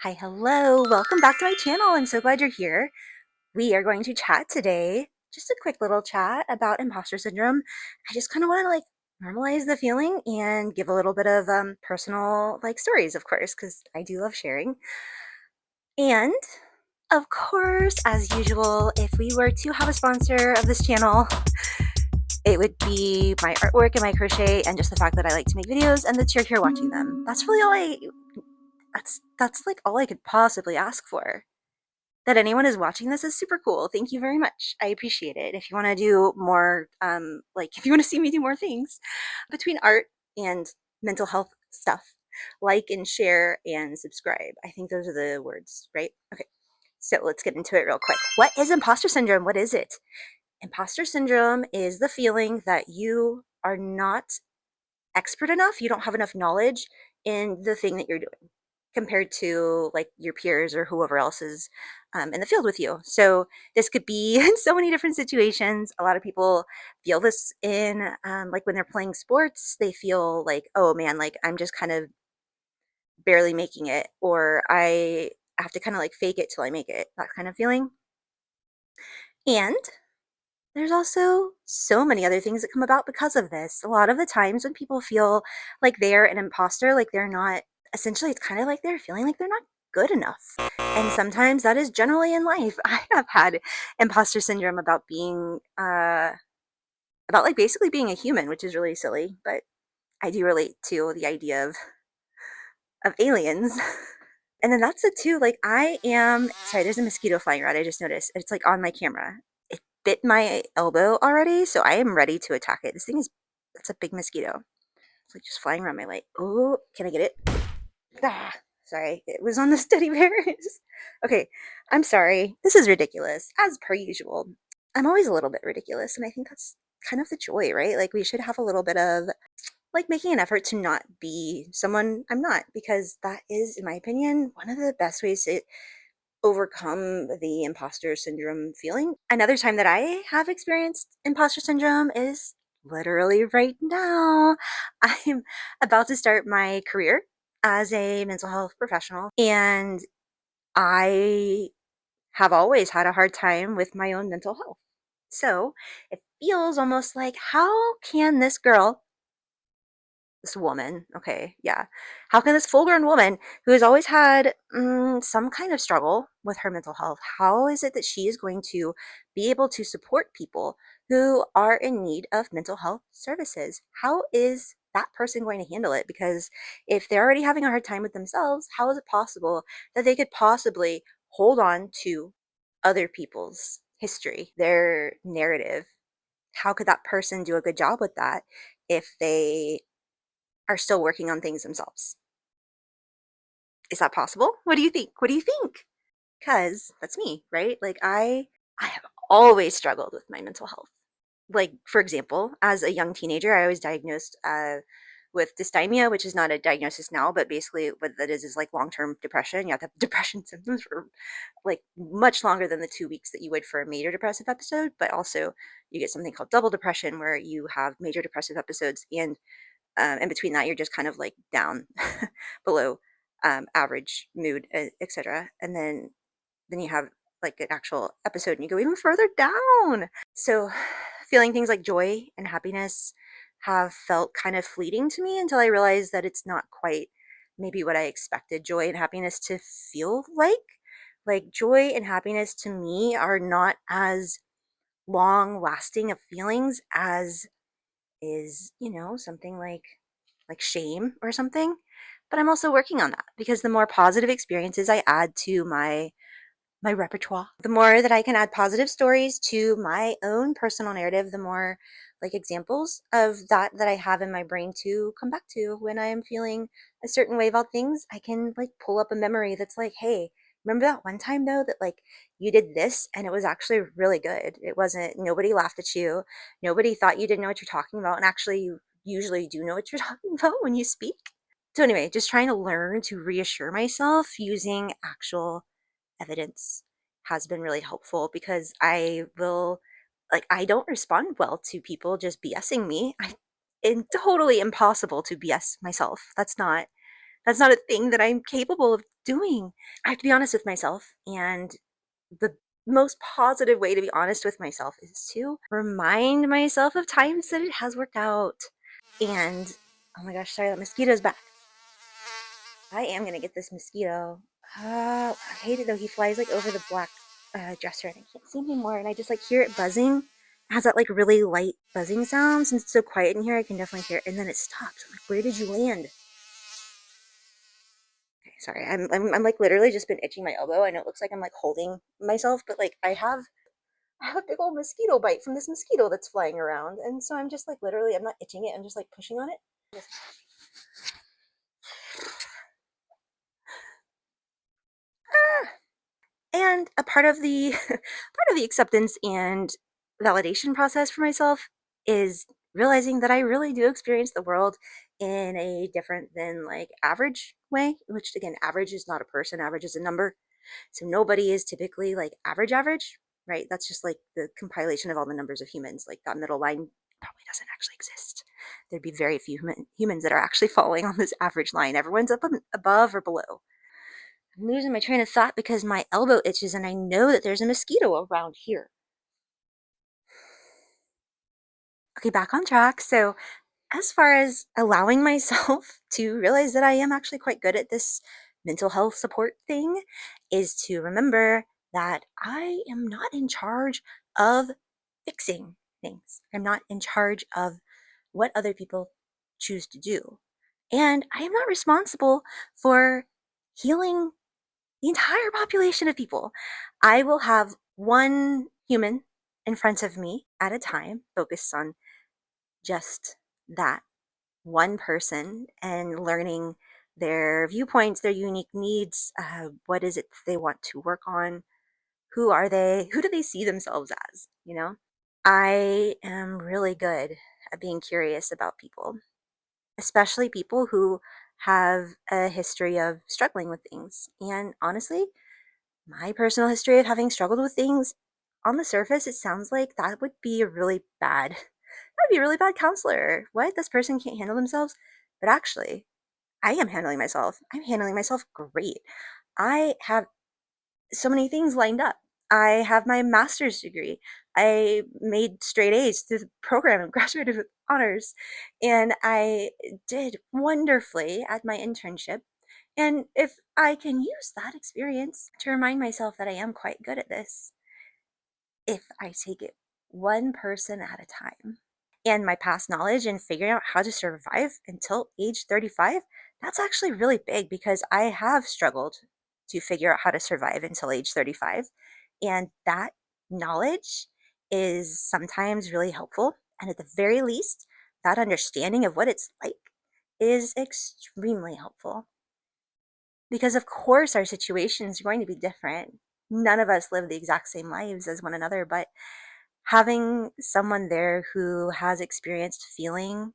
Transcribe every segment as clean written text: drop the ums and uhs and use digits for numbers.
Hi, hello. Welcome back to my channel. I'm so glad you're here. We are going to chat today, just a quick little chat about imposter syndrome. I just kind of want to normalize the feeling and give a little bit of personal stories, of course, because I do love sharing. And of course, as usual, if we were to have a sponsor of this channel, it would be my artwork and my crochet and just the fact that I like to make videos and that you're here watching them. That's really that's like all I could possibly ask for. That anyone is watching this is super cool. Thank you very much. I appreciate it. If you want to do more, if you want to see me do more things between art and mental health stuff, like and share and subscribe. I think those are the words, right? Okay. So let's get into it real quick. What is imposter syndrome? What is it? Imposter syndrome is the feeling that you are not expert enough, you don't have enough knowledge in the thing that you're doing compared to like your peers or whoever else is in the field with you. So this could be in so many different situations. A lot of people feel this in like when they're playing sports, they feel like, oh man, like I'm just kind of barely making it, or I have to kind of like fake it till I make it, that kind of feeling. And there's also so many other things that come about because of this. A lot of the times when people feel like they're an imposter, like they're not, essentially, it's kind of like they're feeling like they're not good enough. And sometimes that is generally in life. I have had imposter syndrome about being, about like basically being a human, which is really silly, but I do relate to the idea of aliens. And then that's it too. Like I am sorry, there's a mosquito flying around. I just noticed. It's like on my camera. It bit my elbow already, so I am ready to attack it. This thing is it's a big mosquito. It's like just flying around my leg. Oh, can I get it? Ah, sorry. It was on the teddy bears. Okay, I'm sorry. This is ridiculous, as per usual. I'm always a little bit ridiculous, and I think that's kind of the joy, right? Like we should have a little bit of like making an effort to not be someone I'm not, because that is, in my opinion, one of the best ways to overcome the imposter syndrome feeling. Another time that I have experienced imposter syndrome is literally right now. I'm about to start my career as a mental health professional, and I have always had a hard time with my own mental health. So it feels almost like, how can this girl, this woman, okay, yeah, how can this full grown woman who has always had some kind of struggle with her mental health, how is it that she is going to be able to support people who are in need of mental health services? How is that person going to handle it? Because if they're already having a hard time with themselves, how is it possible that they could possibly hold on to other people's history, their narrative? How could that person do a good job with that if they are still working on things themselves? Is that possible? What do you think? What do you think? Because that's me, right? Like I have always struggled with my mental health. Like for example, as a young teenager, I was diagnosed with dysthymia, which is not a diagnosis now, but basically what that is like long-term depression. You have to have depression symptoms for like much longer than the 2 weeks that you would for a major depressive episode. But also, you get something called double depression, where you have major depressive episodes and in between that you're just kind of like down below average mood, etc. And then you have like an actual episode and you go even further down. So feeling things like joy and happiness have felt kind of fleeting to me until I realized that it's not quite maybe what I expected joy and happiness to feel like. Like joy and happiness to me are not as long lasting of feelings as is, something like shame or something. But I'm also working on that, because the more positive experiences I add to my repertoire, the more that I can add positive stories to my own personal narrative, the more like examples of that I have in my brain to come back to when I am feeling a certain way about things. I can like pull up a memory that's like, hey, remember that one time though that like you did this and it was actually really good. It wasn't, nobody laughed at you, nobody thought you didn't know what you're talking about, and actually you usually do know what you're talking about when you speak. So anyway, just trying to learn to reassure myself using actual evidence has been really helpful, because I will, like, I don't respond well to people just BSing me. It's totally impossible to BS myself. That's not That's not a thing that I'm capable of doing. I have to be honest with myself, and the most positive way to be honest with myself is to remind myself of times that it has worked out. And oh my gosh, sorry, that mosquito's back. I am gonna get this mosquito. I hate it though. He flies like over the black dresser, and I can't see him anymore. And I just like hear it buzzing. It has that like really light buzzing sound. Since it's so quiet in here, I can definitely hear it. And then it stops. I'm like, where did you land? Okay, sorry, I'm like literally just been itching my elbow. I know it looks like I'm like holding myself, but like I have a big old mosquito bite from this mosquito that's flying around, and so I'm just like literally, I'm not itching it. I'm just like pushing on it. Ah! And a part of the part of the acceptance and validation process for myself is realizing that I really do experience the world in a different than like average way, which again, average is not a person, average is a number. So nobody is typically like average, right? That's just like the compilation of all the numbers of humans. Like that middle line probably doesn't actually exist. There'd be very few humans that are actually falling on this average line. Everyone's up above or below. I'm losing my train of thought because my elbow itches and I know that there's a mosquito around here. Okay, back on track. So, as far as allowing myself to realize that I am actually quite good at this mental health support thing, is to remember that I am not in charge of fixing things. I'm not in charge of what other people choose to do. And I am not responsible for healing the entire population of people. I will have one human in front of me at a time, focused on just that one person and learning their viewpoints, their unique needs, what is it they want to work on, who are they, who do they see themselves as, you know? I am really good at being curious about people, especially people who have a history of struggling with things. And honestly, my personal history of having struggled with things, on the surface, it sounds like that would be a really bad, that'd be a really bad counselor. What? This person can't handle themselves? But actually, I am handling myself. I'm handling myself great. I have so many things lined up. I have my master's degree. I made straight A's through the program and graduated with honors. And I did wonderfully at my internship. And if I can use that experience to remind myself that I am quite good at this, if I take it one person at a time, and my past knowledge and figuring out how to survive until age 35, that's actually really big because I have struggled to figure out how to survive until age 35. And that knowledge is sometimes really helpful. And at the very least, that understanding of what it's like is extremely helpful. Because, of course, our situations are going to be different. None of us live the exact same lives as one another, but having someone there who has experienced feeling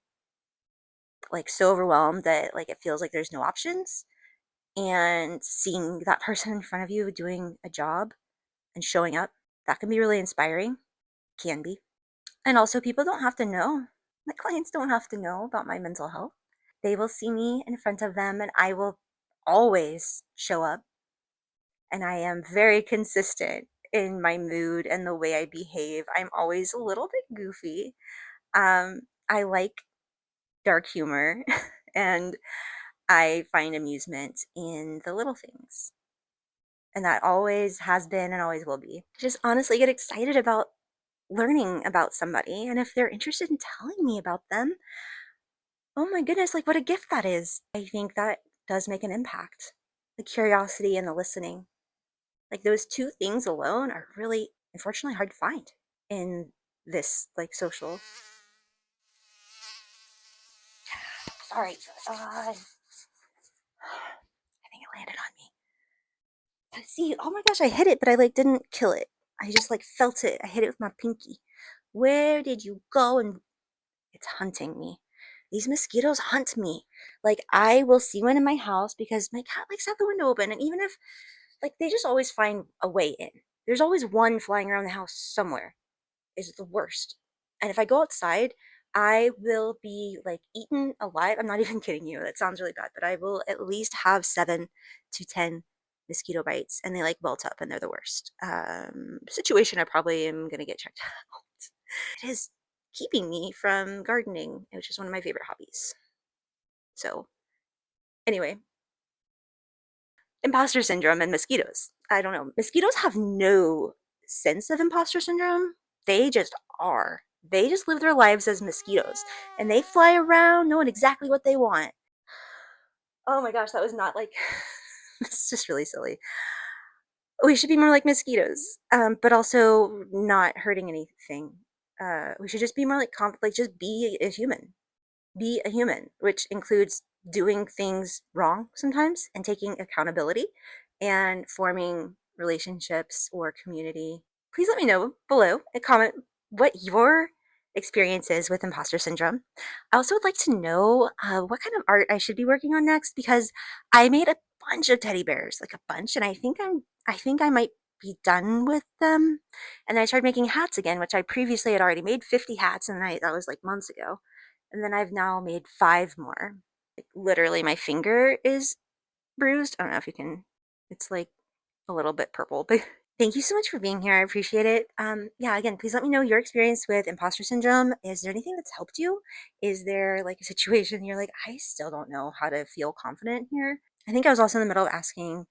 like so overwhelmed that like it feels like there's no options, and seeing that person in front of you doing a job and showing up, that can be really inspiring. Can be. And also, people don't have to know, my clients don't have to know about my mental health. They will see me in front of them and I will always show up, and I am very consistent in my mood and the way I behave. I'm always a little bit goofy. I like dark humor and I find amusement in the little things. And that always has been and always will be. Just honestly get excited about learning about somebody. And if they're interested in telling me about them, oh my goodness, like what a gift that is. I think that does make an impact. The curiosity and the listening. Like those two things alone are really, unfortunately, hard to find in this like social. Sorry, I think it landed on me. See, oh my gosh, I hit it, but I like didn't kill it. I just like felt it. I hit it with my pinky. Where did you go? And it's hunting me. These mosquitoes hunt me. Like I will see one in my house because my cat likes to have the window open, and even if like they just always find a way in. There's always one flying around the house somewhere. Is the worst. And if I go outside, I will be like eaten alive. I'm not even kidding you. That sounds really bad, but I will at least have 7 to 10 mosquito bites, and they like welt up, and they're the worst. Situation I probably am gonna get checked out. It is keeping me from gardening, which is one of my favorite hobbies. So anyway, imposter syndrome and mosquitoes. I don't know. Mosquitoes have no sense of imposter syndrome. They just are. They just live their lives as mosquitoes and they fly around knowing exactly what they want. Oh my gosh, that was not like, it's just really silly. We should be more like mosquitoes, but also not hurting anything. We should just be more like, like, just be a human. Be a human, which includes doing things wrong sometimes and taking accountability and forming relationships or community. Please let me know below and comment what your experience is with imposter syndrome. I also would like to know what kind of art I should be working on next because I made a bunch of teddy bears, like a bunch, and I think I might be done with them. And then I started making hats again, which I previously had already made 50 hats, and that was like months ago. And then I've now made 5 more. Like literally my finger is bruised. I don't know if you can, it's like a little bit purple, but thank you so much for being here. I appreciate it. Yeah, again, please let me know your experience with imposter syndrome. Is there anything that's helped you? Is there like a situation you're like, I still don't know how to feel confident here? I think I was also in the middle of asking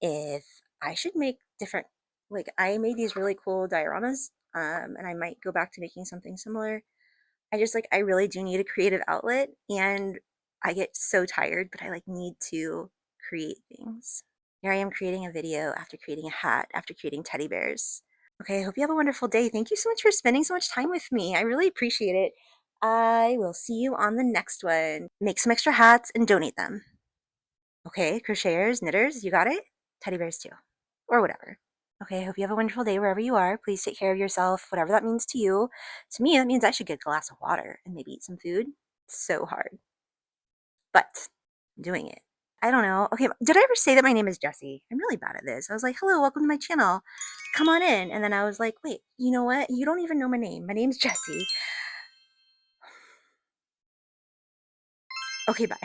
if I should make different, like, I made these really cool dioramas, and I might go back to making something similar. I just like, I really do need a creative outlet, and I get so tired, but I like need to create things. Here I am creating a video after creating a hat, after creating teddy bears. Okay, I hope you have a wonderful day. Thank you so much for spending so much time with me. I really appreciate it. I will see you on the next one. Make some extra hats and donate them. Okay, crocheters, knitters, you got it? Teddy bears too, or whatever. Okay, I hope you have a wonderful day wherever you are. Please take care of yourself, whatever that means to you. To me, that means I should get a glass of water and maybe eat some food. It's so hard, but I'm doing it. I don't know. Okay, did I ever say that my name is Jessie? I'm really bad at this. I was like, hello, welcome to my channel. Come on in. And then I was like, wait, you know what? You don't even know my name. My name's Jessie. Okay, bye.